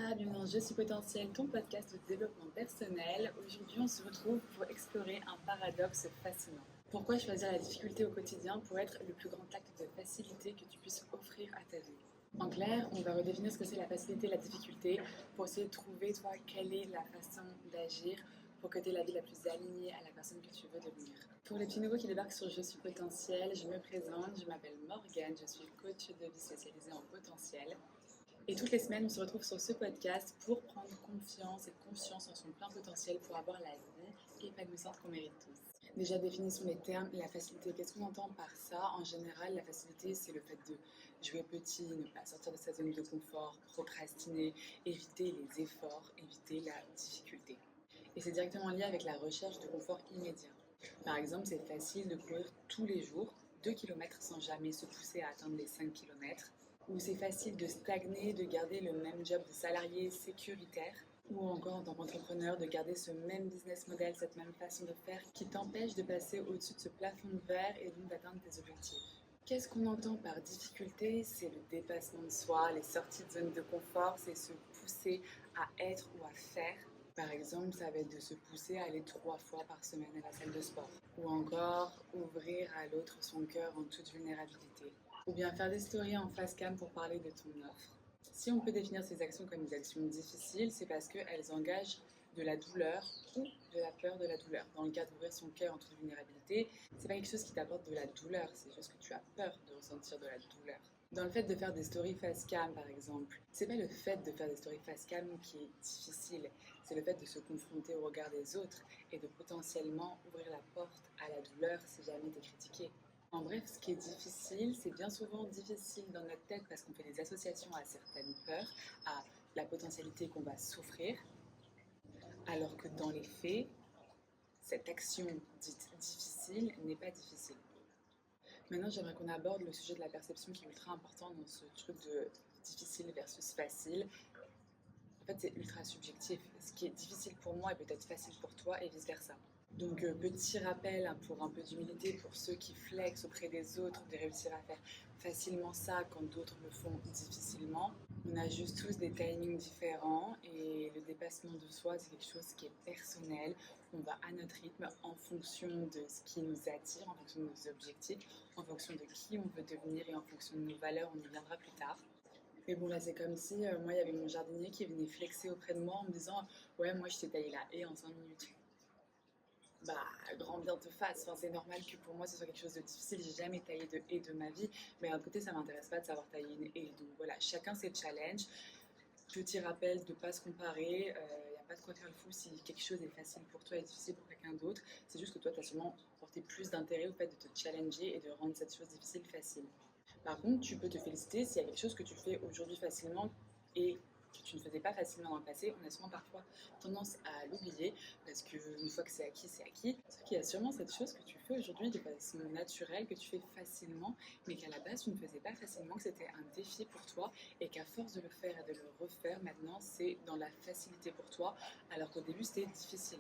Bienvenue dans Je suis potentiel, ton podcast de développement personnel. Aujourd'hui, on se retrouve pour explorer un paradoxe fascinant. Pourquoi choisir la difficulté au quotidien pour être le plus grand acte de facilité que tu puisses offrir à ta vie? En clair, on va redéfinir ce que c'est la facilité et la difficulté pour essayer de trouver, toi, quelle est la façon d'agir pour que tu aies la vie la plus alignée à la personne que tu veux devenir. Pour les petits nouveaux qui débarquent sur Je suis potentiel, je me présente, je m'appelle Morgane, je suis coach de vie spécialisée en potentiel. Et toutes les semaines, on se retrouve sur ce podcast pour prendre confiance et conscience en son plein potentiel pour avoir la vie épanouissante qu'on mérite tous. Déjà, définissons les termes. La facilité, qu'est-ce qu'on entend par ça? En général, la facilité, c'est le fait de jouer petit, ne pas sortir de sa zone de confort, procrastiner, éviter les efforts, éviter la difficulté. Et c'est directement lié avec la recherche de confort immédiat. Par exemple, c'est facile de courir tous les jours 2 km sans jamais se pousser à atteindre les 5 km. Où c'est facile de stagner, de garder le même job de salarié sécuritaire, ou encore en tant qu'entrepreneur de garder ce même business model, cette même façon de faire qui t'empêche de passer au-dessus de ce plafond de verre et donc d'atteindre tes objectifs. Qu'est-ce qu'on entend par difficulté? C'est le dépassement de soi, les sorties de zone de confort, c'est se pousser à être ou à faire. Par exemple, ça va être de se pousser à aller 3 fois par semaine à la salle de sport. Ou encore ouvrir à l'autre son cœur en toute vulnérabilité. Ou bien faire des stories en face cam pour parler de ton offre. Si on peut définir ces actions comme des actions difficiles, c'est parce qu'elles engagent de la douleur ou de la peur de la douleur. Dans le cas d'ouvrir son cœur en toute vulnérabilité, c'est pas quelque chose qui t'apporte de la douleur, c'est juste que tu as peur de ressentir de la douleur. Dans le fait de faire des stories face cam, par exemple, c'est pas le fait de faire des stories face cam qui est difficile, c'est le fait de se confronter au regard des autres et de potentiellement ouvrir la porte à la douleur si jamais t'es critiqué. En bref, ce qui est difficile, c'est bien souvent difficile dans notre tête parce qu'on fait des associations à certaines peurs, à la potentialité qu'on va souffrir, alors que dans les faits, cette action dite difficile n'est pas difficile. Maintenant, j'aimerais qu'on aborde le sujet de la perception qui est ultra important dans ce truc de difficile versus facile. En fait, c'est ultra subjectif. Ce qui est difficile pour moi est peut-être facile pour toi et vice-versa. Donc, petit rappel pour un peu d'humilité pour ceux qui flexent auprès des autres, de réussir à faire facilement ça quand d'autres le font difficilement. On a juste tous des timings différents et le dépassement de soi, c'est quelque chose qui est personnel. On va à notre rythme en fonction de ce qui nous attire, en fonction de nos objectifs, en fonction de qui on veut devenir et en fonction de nos valeurs, on y viendra plus tard. Mais bon, là, c'est comme si moi, il y avait mon jardinier qui venait flexer auprès de moi en me disant « Ouais, moi, je t'ai taillé la haie en 5 minutes. » Bah, grand bien te fasse. Enfin, c'est normal que pour moi, ce soit quelque chose de difficile. J'ai jamais taillé de haie de ma vie. Mais d'un côté, ça m'intéresse pas de savoir tailler une haie. Donc voilà, chacun ses challenges. Petit rappel de ne pas se comparer. Il n'y a pas de quoi faire le fou si quelque chose est facile pour toi et difficile pour quelqu'un d'autre. C'est juste que toi, tu as sûrement porté plus d'intérêt au fait de te challenger et de rendre cette chose difficile facile. Par contre, tu peux te féliciter s'il y a quelque chose que tu fais aujourd'hui facilement et que tu ne faisais pas facilement dans le passé. On a souvent parfois tendance à l'oublier parce qu'une fois que c'est acquis, c'est acquis. Sauf qu'il y a sûrement cette chose que tu fais aujourd'hui de façon naturelle, que tu fais facilement, mais qu'à la base tu ne faisais pas facilement, que c'était un défi pour toi et qu'à force de le faire et de le refaire, maintenant c'est dans la facilité pour toi, alors qu'au début c'était difficile.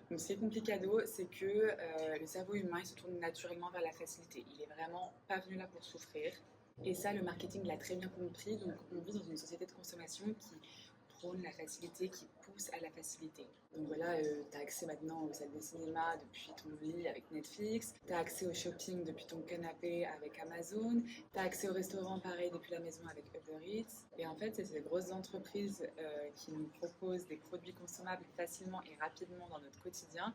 Donc ce qui est complicado, c'est que le cerveau humain il se tourne naturellement vers la facilité. Il est vraiment pas venu là pour souffrir. Et ça, le marketing l'a très bien compris. Donc on vit dans une société de consommation qui prône la facilité, qui pousse à la facilité. Donc voilà, tu as accès maintenant aux salles de cinéma depuis ton lit avec Netflix, tu as accès au shopping depuis ton canapé avec Amazon, tu as accès au restaurant pareil depuis la maison avec Uber Eats. Et en fait, c'est ces grosses entreprises qui nous proposent des produits consommables facilement et rapidement dans notre quotidien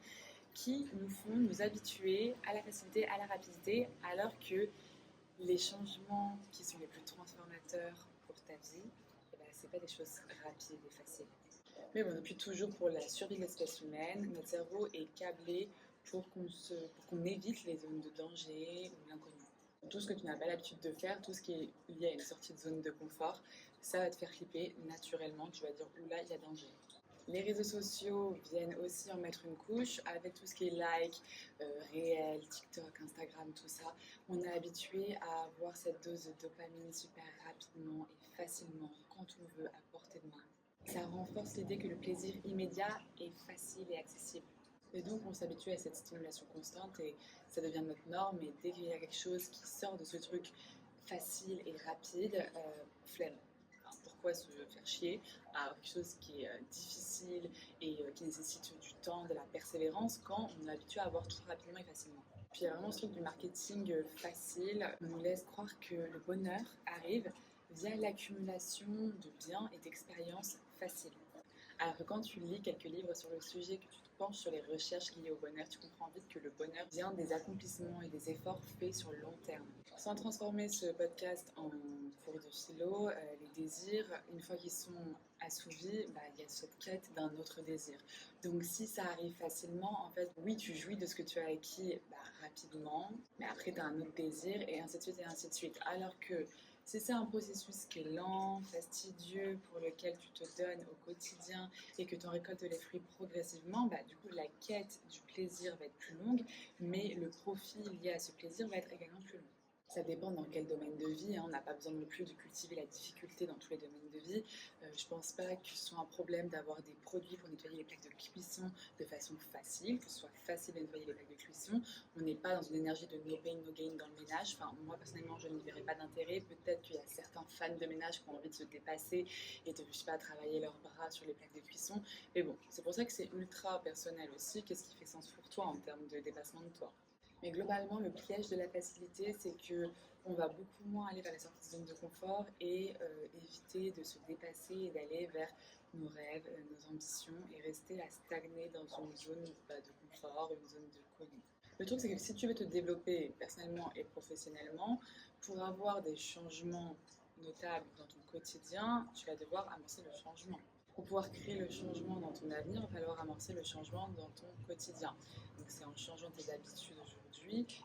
qui nous font nous habituer à la facilité, à la rapidité, alors que les changements qui sont les plus transformateurs pour ta vie, eh ben, c'est pas des choses rapides et faciles. Mais bon, depuis toujours, pour la survie de l'espèce humaine, notre cerveau est câblé pour qu'on évite les zones de danger ou l'inconnu. Tout ce que tu n'as pas l'habitude de faire, tout ce qui est lié à une sortie de zone de confort, ça va te faire flipper naturellement. Tu vas dire, oula, il y a danger. Les réseaux sociaux viennent aussi en mettre une couche avec tout ce qui est like, réel, TikTok, Instagram, tout ça. On est habitué à avoir cette dose de dopamine super rapidement et facilement quand on veut à portée de main. Ça renforce l'idée que le plaisir immédiat est facile et accessible. Et donc on s'habitue à cette stimulation constante et ça devient notre norme. Et dès qu'il y a quelque chose qui sort de ce truc facile et rapide, flemme. parfois se faire chier à quelque chose qui est difficile et qui nécessite du temps, de la persévérance quand on est habitué à avoir tout rapidement et facilement. Puis il y a vraiment ce truc du marketing facile. On nous laisse croire que le bonheur arrive via l'accumulation de biens et d'expériences faciles. Alors que quand tu lis quelques livres sur le sujet, que tu te penches sur les recherches liées au bonheur, tu comprends vite que le bonheur vient des accomplissements et des efforts faits sur le long terme. Sans transformer ce podcast en cours de philo, les désirs, une fois qu'ils sont assouvis, il y a cette quête d'un autre désir. Donc si ça arrive facilement, en fait, oui, tu jouis de ce que tu as acquis rapidement, mais après tu as un autre désir et ainsi de suite et ainsi de suite. Alors que si c'est un processus qui est lent, fastidieux, pour lequel tu te donnes au quotidien et que tu en récoltes les fruits progressivement, du coup la quête du plaisir va être plus longue, mais le profit lié à ce plaisir va être également plus long. Ça dépend dans quel domaine de vie, on n'a pas besoin non plus de cultiver la difficulté dans tous les domaines de vie. Je pense pas que ce soit un problème d'avoir des produits pour nettoyer les plaques de cuisson de façon facile, que ce soit facile de nettoyer les plaques de cuisson. On n'est pas dans une énergie de no pain, no gain dans le ménage. Enfin, moi personnellement, je n'y verrais pas d'intérêt. Peut-être qu'il y a certains fans de ménage qui ont envie de se dépasser et de, je sais pas, travailler leurs bras sur les plaques de cuisson. Mais bon, c'est pour ça que c'est ultra personnel aussi. Qu'est-ce qui fait sens pour toi en termes de dépassement de toi? Mais globalement, le piège de la facilité, c'est que on va beaucoup moins aller vers la sortie de zone de confort et éviter de se dépasser et d'aller vers nos rêves, nos ambitions et rester à stagner dans une zone de confort, une zone de connu. Le truc, c'est que si tu veux te développer personnellement et professionnellement, pour avoir des changements notables dans ton quotidien, tu vas devoir amorcer le changement. Pour pouvoir créer le changement dans ton avenir, il va falloir amorcer le changement dans ton quotidien. Donc c'est en changeant tes habitudes aujourd'hui qui,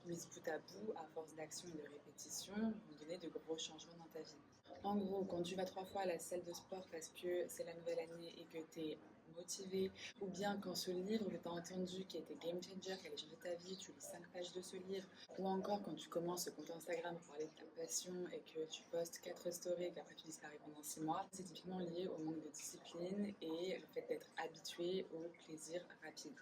mises bout à bout, à force d'action et de répétition, vont donner de gros changements dans ta vie. En gros, quand tu vas 3 fois à la salle de sport parce que c'est la nouvelle année et que tu es motivé, ou bien quand ce livre que tu as entendu qui a été game changer, qui allait changer ta vie, tu lis 5 pages de ce livre, ou encore quand tu commences ce compte Instagram pour parler de ta passion et que tu postes 4 stories et qu'après tu disparais pendant 6 mois, c'est typiquement lié au manque de discipline et le fait d'être habitué au plaisir rapide.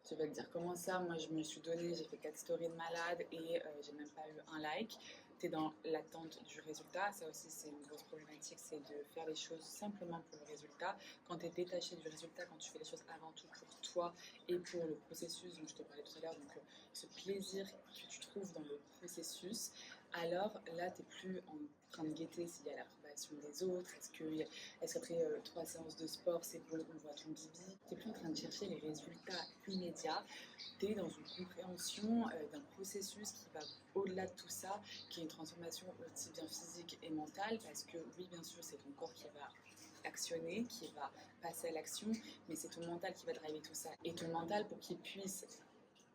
Tu vas te dire comment ça, moi je me suis donné, j'ai fait 4 stories de malade et j'ai même pas eu un like. Tu es dans l'attente du résultat, ça aussi c'est une grosse problématique, c'est de faire les choses simplement pour le résultat. Quand tu es détaché du résultat, quand tu fais les choses avant tout pour toi et pour le processus dont je te parlais tout à l'heure, donc ce plaisir que tu trouves dans le processus, alors là tu n'es plus en train de guetter s'il y a l'approbation des autres, est-ce qu'après 3 séances de sport c'est bon, on voit ton bibi, tu n'es plus en train de chercher les résultats immédiats, tu es dans une compréhension d'un processus qui va au-delà de tout ça, qui est une transformation aussi bien physique et mentale, parce que oui, bien sûr, c'est ton corps qui va actionner, qui va passer à l'action, mais c'est ton mental qui va driver tout ça. Et ton mental, pour qu'il puisse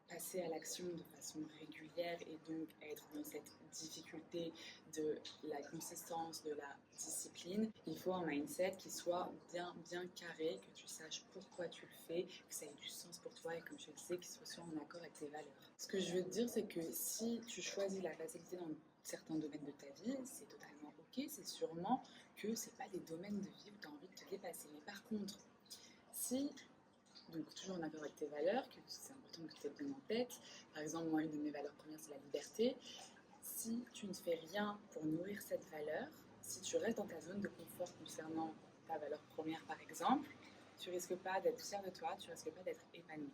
passer à l'action de façon régulière et donc être dans cette difficulté de la consistance, de la discipline, il faut un mindset qui soit bien carré, que tu saches pourquoi tu le fais, que ça ait du sens pour toi et comme je le sais, qu'il soit en accord avec tes valeurs. Ce que je veux te dire, c'est que si tu choisis la facilité dans certains domaines de ta vie, c'est totalement ok, c'est sûrement que c'est pas des domaines de vie où tu as envie de te dépasser. Mais par contre, si donc toujours en accord avec tes valeurs, que c'est important que tu aies bien en tête. Par exemple, moi, une de mes valeurs premières, c'est la liberté. Si tu ne fais rien pour nourrir cette valeur, si tu restes dans ta zone de confort concernant ta valeur première, par exemple, tu risques pas d'être fier de toi, tu risques pas d'être épanoui.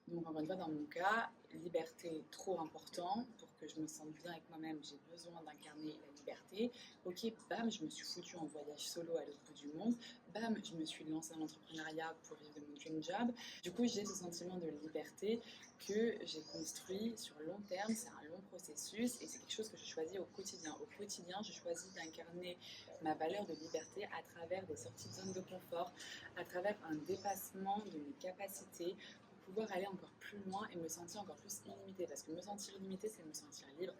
Donc encore une fois, dans mon cas, liberté trop important pour que je me sente bien avec moi-même, j'ai besoin d'incarner la liberté. Ok, bam, je me suis foutue en voyage solo à l'autre bout du monde. Bam, je me suis lancée dans l'entrepreneuriat pour vivre de mon dream job. Du coup, j'ai ce sentiment de liberté que j'ai construit sur long terme. C'est un long processus et c'est quelque chose que je choisis au quotidien. Au quotidien, je choisis d'incarner ma valeur de liberté à travers des sorties de zone de confort, à travers un dépassement de mes capacités, pouvoir aller encore plus loin et me sentir encore plus illimitée. Parce que me sentir illimitée, c'est me sentir libre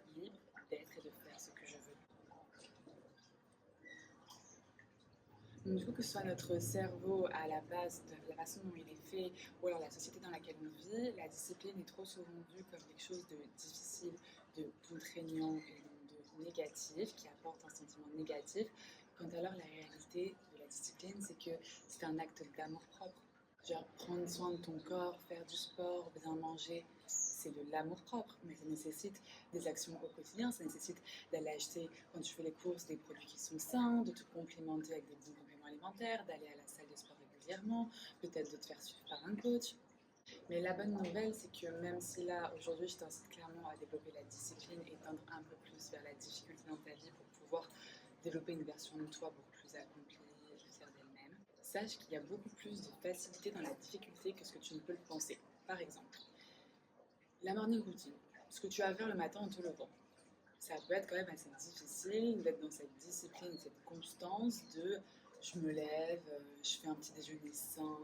d'être et de faire ce que je veux. Donc, du coup, que ce soit notre cerveau à la base de la façon dont il est fait, ou alors la société dans laquelle on vit, la discipline est trop souvent vue comme quelque chose de difficile, de contraignant et de négatif, qui apporte un sentiment négatif. Quand alors la réalité de la discipline, c'est que c'est un acte d'amour propre. Genre prendre soin de ton corps, faire du sport, bien manger, c'est de l'amour-propre, mais ça nécessite des actions au quotidien, ça nécessite d'aller acheter, quand tu fais les courses, des produits qui sont sains, de te complémenter avec des bons compléments alimentaires, d'aller à la salle de sport régulièrement, peut-être de te faire suivre par un coach. Mais la bonne nouvelle, c'est que même si là, aujourd'hui, je t'incite clairement à développer la discipline et tendre un peu plus vers la difficulté dans ta vie pour pouvoir développer une version de toi beaucoup plus accomplie et fière d'elle-même, sache qu'il y a beaucoup plus de facilité dans la difficulté que ce que tu ne peux le penser. Par exemple, la morning routine, ce que tu as à faire le matin en te levant. Ça peut être quand même assez difficile d'être dans cette discipline, cette constance de je me lève, je fais un petit déjeuner sain,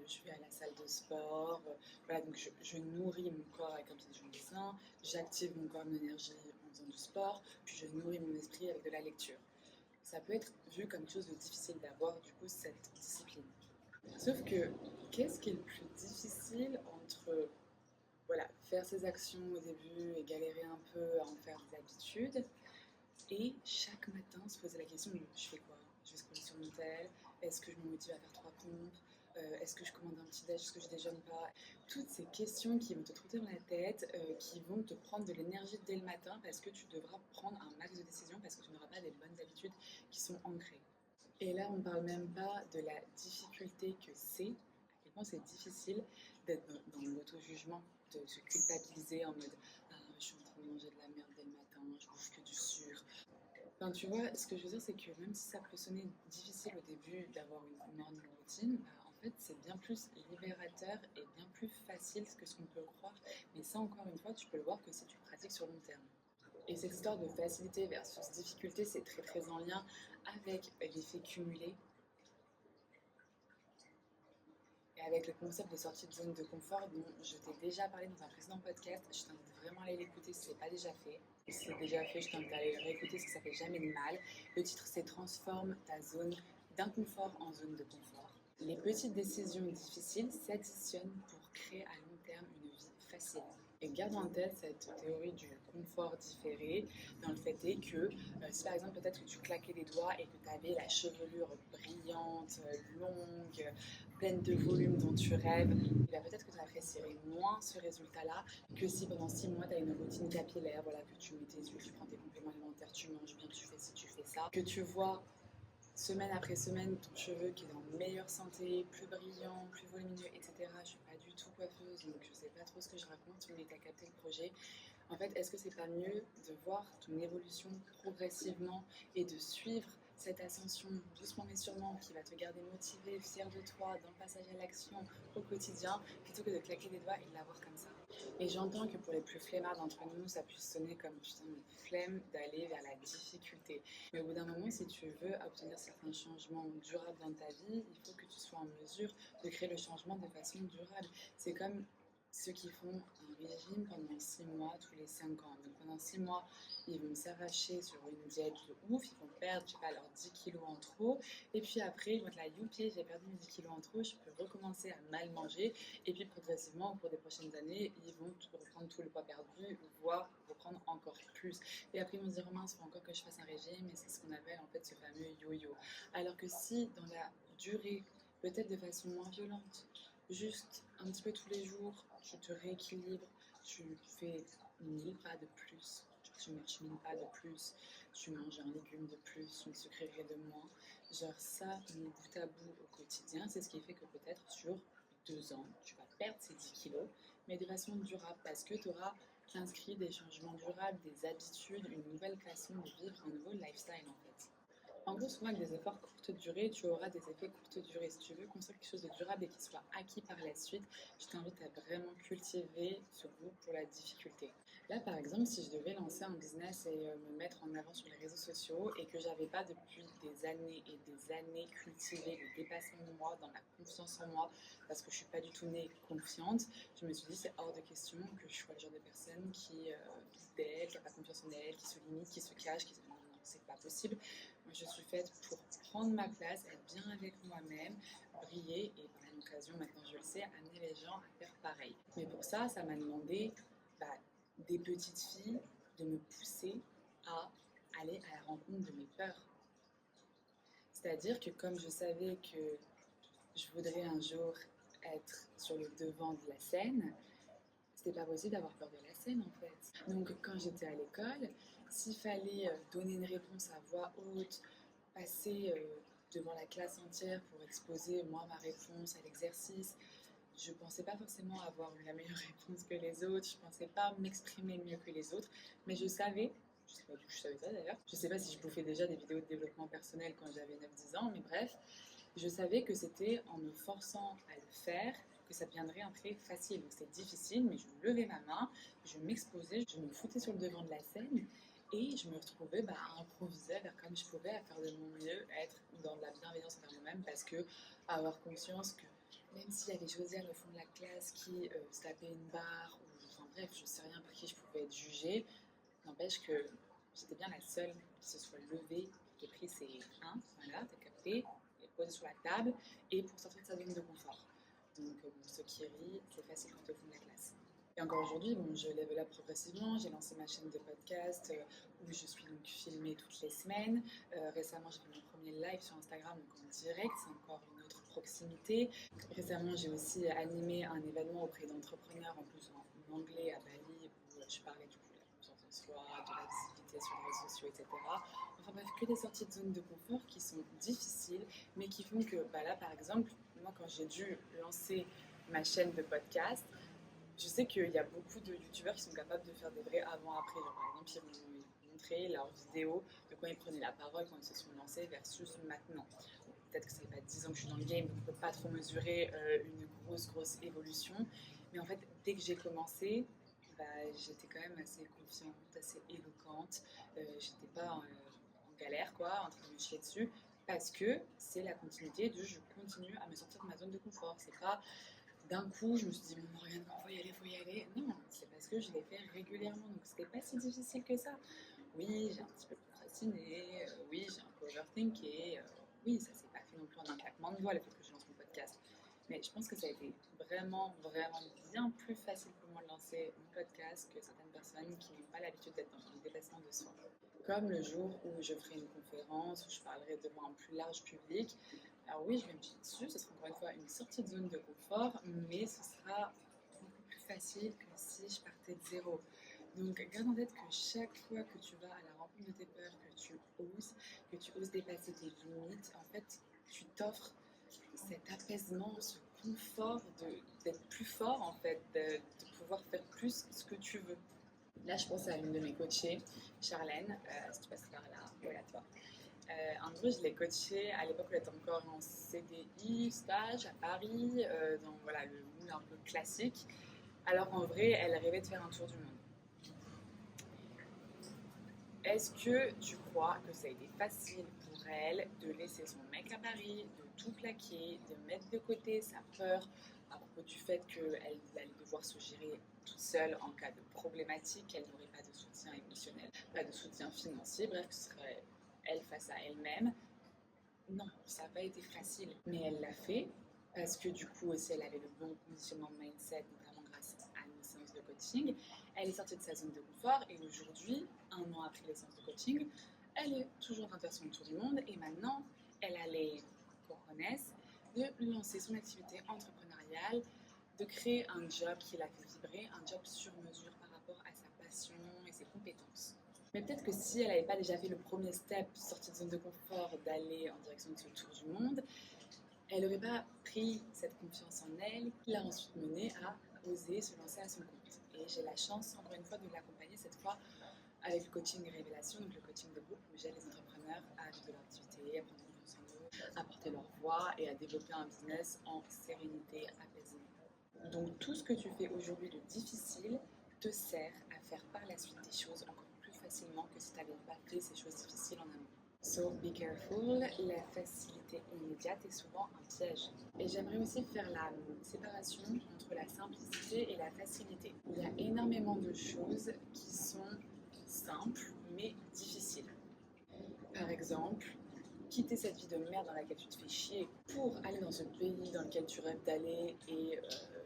je vais à la salle de sport, voilà, donc je nourris mon corps avec un petit déjeuner sain, j'active mon corps, mon énergie en faisant du sport, puis je nourris mon esprit avec de la lecture. Ça peut être vu comme quelque chose de difficile d'avoir du coup cette discipline. Sauf que qu'est-ce qui est le plus difficile entre voilà, faire ses actions au début et galérer un peu à en faire des habitudes. Et chaque matin se poser la question, je fais quoi? Je vais scroller sur mon tel, est-ce que je me motive à faire 3 pompes? Est-ce que je commande un petit déj? Est-ce que je déjeune pas? Toutes ces questions qui vont te trotter dans la tête, qui vont te prendre de l'énergie dès le matin parce que tu devras prendre un max de décisions parce que tu n'auras pas des bonnes habitudes qui sont ancrées. Et là, on ne parle même pas de la difficulté que c'est, à quel point c'est difficile d'être dans l'auto-jugement, de se culpabiliser en mode ah, je suis en train de manger de la merde dès le matin, je bouffe que du sucre. Enfin, tu vois, ce que je veux dire, c'est que même si ça peut sonner difficile au début d'avoir une morning routine, bah, en fait, c'est bien plus libérateur et bien plus facile que ce qu'on peut croire. Mais ça, encore une fois, tu peux le voir que si tu pratiques sur long terme. Et cette histoire de facilité versus difficulté, c'est très très en lien avec l'effet cumulé et avec le concept de sortie de zone de confort dont je t'ai déjà parlé dans un précédent podcast. Je t'invite vraiment à aller l'écouter si ce n'est pas déjà fait. Et si c'est déjà fait, je t'invite à aller le réécouter parce que ça fait jamais de mal. Le titre, c'est Transforme ta zone d'inconfort en zone de confort. Les petites décisions difficiles s'additionnent pour créer à long terme une vie facile. Et garde en tête cette théorie du confort différé, dans le fait est que si par exemple peut-être que tu claquais les doigts et que tu avais la chevelure brillante, longue, pleine de volume dont tu rêves, et bien peut-être que tu apprécierais moins ce résultat-là que si pendant 6 mois tu as une routine capillaire, voilà, que tu mets tes huiles, tu prends tes compléments alimentaires, tu manges bien, tu fais ci, tu fais ça, que tu vois semaine après semaine, ton cheveu qui est en meilleure santé, plus brillant, plus volumineux, etc. Je ne suis pas du tout coiffeuse, donc je ne sais pas trop ce que je raconte, mais tu as capté le projet. En fait, est-ce que c'est pas mieux de voir ton évolution progressivement et de suivre cette ascension doucement mais sûrement qui va te garder motivé, fier de toi, dans le passage à l'action au quotidien, plutôt que de claquer des doigts et de l'avoir comme ça. Et j'entends que pour les plus flemmards d'entre nous, ça puisse sonner comme putain une flemme d'aller vers la difficulté. Mais au bout d'un moment, si tu veux obtenir certains changements durables dans ta vie, il faut que tu sois en mesure de créer le changement de façon durable. C'est comme ceux qui font un régime pendant 6 mois tous les 5 ans. Donc pendant 6 mois, ils vont s'arracher sur une diète de ouf, ils vont perdre, je sais pas, leurs 10 kilos en trop. Et puis après, ils vont être là, youpi, j'ai perdu mes 10 kilos en trop, je peux recommencer à mal manger. Et puis progressivement, au cours des prochaines années, ils vont reprendre tout le poids perdu, voire reprendre encore plus. Et après, ils vont se dire, oh mince, il faut encore que je fasse un régime. Et c'est ce qu'on appelle en fait ce fameux yo-yo. Alors que si dans la durée, peut-être de façon moins violente, juste un petit peu tous les jours, tu te rééquilibres, tu fais 1000 pas de plus, tu marches 1000 pas de plus, tu manges un légume de plus, une sucrerie de moins. Genre ça, mis bout à bout au quotidien, c'est ce qui fait que peut-être sur 2 ans, tu vas perdre ces 10 kilos, mais de façon durable parce que tu auras inscrit des changements durables, des habitudes, une nouvelle façon de vivre, un nouveau lifestyle en fait. En gros, souvent avec des efforts courte durée, tu auras des effets courte durée. Si tu veux construire quelque chose de durable et qui soit acquis par la suite, je t'invite à vraiment cultiver ce goût pour la difficulté. Là, par exemple, si je devais lancer un business et me mettre en avant sur les réseaux sociaux et que j'avais pas depuis des années et des années cultivé le dépassement de moi, dans la confiance en moi, parce que je suis pas du tout née confiante, je me suis dit c'est hors de question que je sois le genre de personne qui doute d'elle, qui n'a pas confiance en elle, qui se limite, qui se cache, qui se... Non, non, c'est pas possible. Moi, je suis faite pour prendre ma place, être bien avec moi-même, briller et par l'occasion, maintenant je le sais, amener les gens à faire pareil. Mais pour ça, ça m'a demandé des petites filles de me pousser à aller à la rencontre de mes peurs. C'est-à-dire que comme je savais que je voudrais un jour être sur le devant de la scène, C'était pas possible d'avoir peur de la scène en fait. Donc quand j'étais à l'école, s'il fallait donner une réponse à voix haute, passer devant la classe entière pour exposer moi ma réponse à l'exercice, je pensais pas forcément avoir la meilleure réponse que les autres, je pensais pas m'exprimer mieux que les autres, mais je savais, je sais pas d'où je savais ça d'ailleurs, je sais pas si je bouffais déjà des vidéos de développement personnel quand j'avais 9-10 ans, mais bref, je savais que c'était en me forçant à le faire que ça deviendrait un trait facile. Donc c'était difficile, mais je levais ma main, je m'exposais, je me foutais sur le devant de la scène et je me retrouvais à improviser, à faire comme je pouvais, à faire de mon mieux, à être dans de la bienveillance envers moi-même parce que avoir conscience que même s'il y avait Josiane au fond de la classe qui se tapait une barre, ou enfin bref, je sais rien par qui je pouvais être jugée, n'empêche que j'étais bien la seule qui se soit levée, qui ait pris ses 1, voilà, t'as capté, et posé sur la table, et pour sortir de sa zone de confort. Donc, ceux qui rient, c'est facile quand tu es au fond de la classe. Et encore aujourd'hui, je level up progressivement. J'ai lancé ma chaîne de podcast où je suis donc filmée toutes les semaines. Récemment, j'ai fait mon premier live sur Instagram, donc en direct, c'est encore une autre proximité. Récemment, j'ai aussi animé un événement auprès d'entrepreneurs, en plus en anglais à Bali, où je parlais du coup de la confiance en soi, de la visibilité sur les réseaux sociaux, etc. Enfin bref, que des sorties de zone de confort qui sont difficiles, mais qui font que là, par exemple, moi, quand j'ai dû lancer ma chaîne de podcast, je sais qu'il y a beaucoup de youtubeurs qui sont capables de faire des vrais avant-après. Par exemple, ils vont montrer leurs vidéos de quand ils prenaient la parole, quand ils se sont lancés versus maintenant. Bon, peut-être que ça fait pas 10 ans que je suis dans le game, donc on ne peut pas trop mesurer une grosse évolution. Mais en fait, dès que j'ai commencé, j'étais quand même assez confiante, assez éloquente. J'étais pas en galère, quoi, en train de me chier dessus. Parce que c'est la continuité de je continue à me sortir de ma zone de confort. C'est pas d'un coup, je me suis dit, bon, Morgane, faut y aller. Non, c'est parce que je l'ai fait régulièrement, donc c'était pas si difficile que ça. Oui, j'ai un petit peu procrastiné, oui, j'ai un peu overthinké, oui, ça s'est pas fait non plus en un claquement de doigts, le fait que je lance mon podcast. Mais je pense que ça a été vraiment bien plus facile pour moi de lancer mon podcast que certaines personnes qui n'ont pas l'habitude d'être dans le dépassement de soi. Comme le jour où je ferai une conférence, où je parlerai devant un plus large public, alors oui, je vais me jeter dessus, ce sera encore une fois une sortie de zone de confort, mais ce sera beaucoup plus facile que si je partais de zéro. Donc garde en tête que chaque fois que tu vas à la rencontre de tes peurs, que tu oses dépasser tes limites, en fait, tu t'offres cet apaisement, ce confort d'être plus fort, en fait, de pouvoir faire plus ce que tu veux. Là, je pense à l'une de mes coachées, Charlène, si tu passes par là, voilà toi. En gros, je l'ai coachée à l'époque où elle était encore en CDI, stage à Paris, dans voilà, le moule un peu classique. Alors en vrai, elle rêvait de faire un tour du monde. Est-ce que tu crois que ça a été facile pour elle de laisser son mec à Paris, de tout plaquer, de mettre de côté sa peur à propos du fait qu'elle allait devoir se gérer toute seule en cas de problématique, qu'elle n'aurait pas de soutien émotionnel, pas de soutien financier, bref, que ce serait elle face à elle-même? Non, ça n'a pas été facile, mais elle l'a fait parce que du coup aussi elle avait le bon conditionnement de mindset, notamment grâce à nos séances de coaching. Elle est sortie de sa zone de confort et aujourd'hui, 1 an après les séances de coaching, elle est toujours en train de faire son tour du monde et maintenant elle a les cojones de lancer son activité entrepreneuriale, de créer un job qui la fait vibrer, un job sur mesure par rapport à sa passion et ses compétences. Mais peut-être que si elle n'avait pas déjà fait le premier step, sortie de zone de confort, d'aller en direction de ce tour du monde, elle n'aurait pas pris cette confiance en elle qui l'a ensuite menée à oser se lancer à son compte. Et j'ai la chance, encore une fois, de l'accompagner cette fois avec le coaching révélation, donc le coaching de groupe où j'aide les entrepreneurs à vivre de leur activité, à prendre confiance en eux, à porter leur voix et à développer un business en sérénité, apaisement. Donc tout ce que tu fais aujourd'hui de difficile te sert à faire par la suite des choses encore plus facilement que si tu n'avais pas fait ces choses difficiles en amont. So be careful, la facilité immédiate est souvent un piège. Et j'aimerais aussi faire la séparation entre la simplicité et la facilité. Il y a énormément de choses qui sont simples mais difficiles. Par exemple, quitter cette vie de merde dans laquelle tu te fais chier pour aller dans ce pays dans lequel tu rêves d'aller et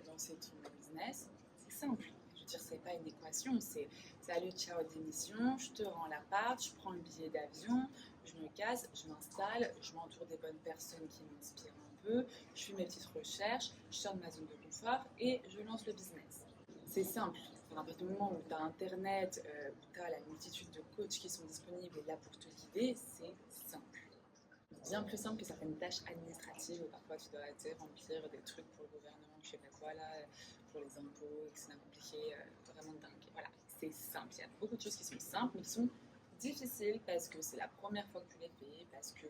lancer ton business, c'est simple. Je veux dire, c'est pas une équation, c'est salut, ciao, démission, je te rends l'appart, je prends le billet d'avion, je me casse, je m'installe, je m'entoure des bonnes personnes qui m'inspirent un peu, je fais mes petites recherches, je sors de ma zone de confort et je lance le business. C'est simple. Enfin, à partir du moment où tu as Internet, où tu as la multitude de coachs qui sont disponibles et là pour te guider, c'est simple. Bien plus simple que certaines tâches administratives où parfois tu dois remplir des trucs pour le gouvernement, je sais pas quoi là, pour les impôts, et que c'est compliqué, vraiment dingue. Voilà, c'est simple. Il y a beaucoup de choses qui sont simples mais qui sont difficiles parce que c'est la première fois que tu les fais, parce que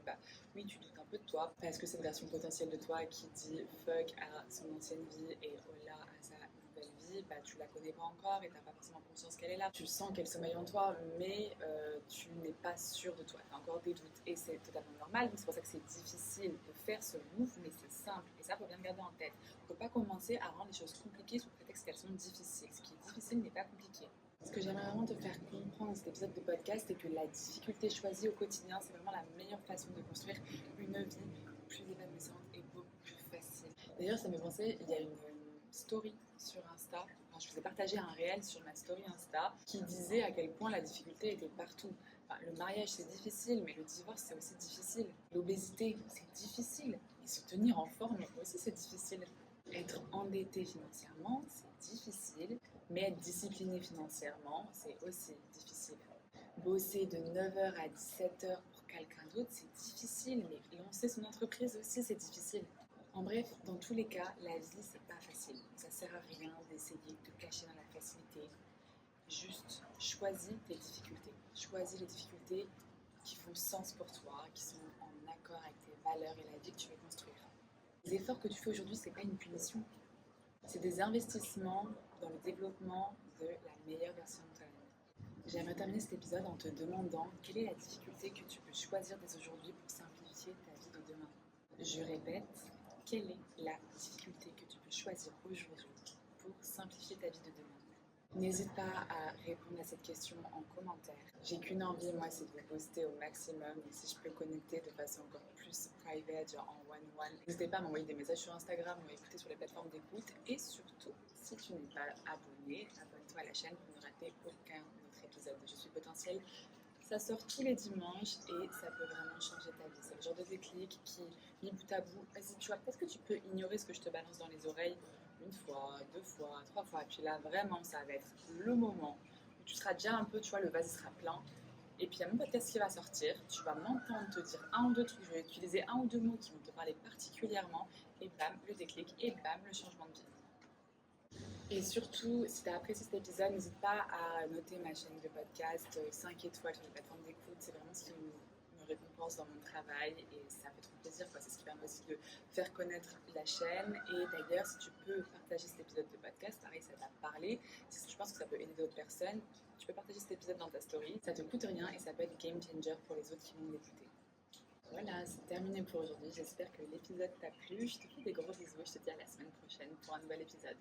oui, tu doutes un peu de toi, parce que c'est une version potentielle de toi qui dit fuck à son ancienne vie et hola à sa nouvelle vie, tu la connais pas encore et t'as pas forcément conscience qu'elle est là. Tu sens qu'elle sommeille en toi, mais tu n'es pas sûr de toi, tu as encore des doutes et c'est totalement normal. Donc c'est pour ça que c'est difficile de faire ce move, mais c'est simple et ça, faut bien le garder en tête. Il ne faut pas commencer à rendre les choses compliquées sous prétexte qu'elles sont difficiles. Ce qui est difficile n'est pas compliqué. Ce que j'aimerais vraiment te faire comprendre dans cet épisode de podcast, c'est que la difficulté choisie au quotidien, c'est vraiment la meilleure façon de construire une vie plus épanouissante et beaucoup plus facile. D'ailleurs, ça me fait penser, il y a une story sur Insta, enfin, je faisais partager un réel sur ma story Insta qui disait à quel point la difficulté était partout. Enfin, le mariage c'est difficile, mais le divorce c'est aussi difficile. L'obésité c'est difficile. Et se tenir en forme aussi c'est difficile. Être endetté financièrement c'est difficile, mais être discipliné financièrement c'est aussi difficile. Bosser de 9h à 17h pour quelqu'un d'autre c'est difficile, mais lancer son entreprise aussi c'est difficile. En bref, dans tous les cas, la vie, c'est pas facile. Ça sert à rien d'essayer de te cacher dans la facilité. Juste choisis tes difficultés. Choisis les difficultés qui font sens pour toi, qui sont en accord avec tes valeurs et la vie que tu veux construire. Les efforts que tu fais aujourd'hui, c'est pas une punition. C'est des investissements dans le développement de la meilleure version de toi-même. J'aimerais terminer cet épisode en te demandant quelle est la difficulté que tu peux choisir dès aujourd'hui pour simplifier ta vie de demain. Je répète, quelle est la difficulté que tu peux choisir aujourd'hui pour simplifier ta vie de demain? N'hésite pas à répondre à cette question en commentaire. J'ai qu'une envie, moi, c'est de vous poster au maximum. Et si je peux connecter de façon encore plus private, genre en one-one, n'hésitez pas à m'envoyer des messages sur Instagram ou à écouter sur les plateformes d'écoute. Et surtout, si tu n'es pas abonné, abonne-toi à la chaîne pour ne rater aucun autre épisode de Je suis potentiel. Ça sort tous les dimanches et ça peut vraiment changer ta vie. C'est le genre de déclic qui, mis bout à bout, vas-y, tu vois, peut-être que tu peux ignorer ce que je te balance dans les oreilles une fois, deux fois, trois fois. Et puis là, vraiment, ça va être le moment où tu seras déjà un peu, tu vois, le vase sera plein. Et puis il y a mon podcast qui va sortir. Tu vas m'entendre te dire un ou deux trucs. Je vais utiliser un ou deux mots qui vont te parler particulièrement. Et bam, le déclic. Et bam, le changement de vie. Et surtout, si tu as apprécié cet épisode, n'hésite pas à noter ma chaîne de podcast 5 étoiles sur les plateformes d'écoute. C'est vraiment ce qui me récompense dans mon travail et ça fait trop plaisir. C'est ce qui permet aussi de faire connaître la chaîne. Et d'ailleurs, si tu peux partager cet épisode de podcast, pareil, ça t'a parlé. Si tu penses que ça peut aider d'autres personnes, tu peux partager cet épisode dans ta story. Ça te coûte rien et ça peut être game changer pour les autres qui vont l'écouter. Voilà, c'est terminé pour aujourd'hui. J'espère que l'épisode t'a plu. Je te fais des gros bisous et je te dis à la semaine prochaine pour un nouvel épisode.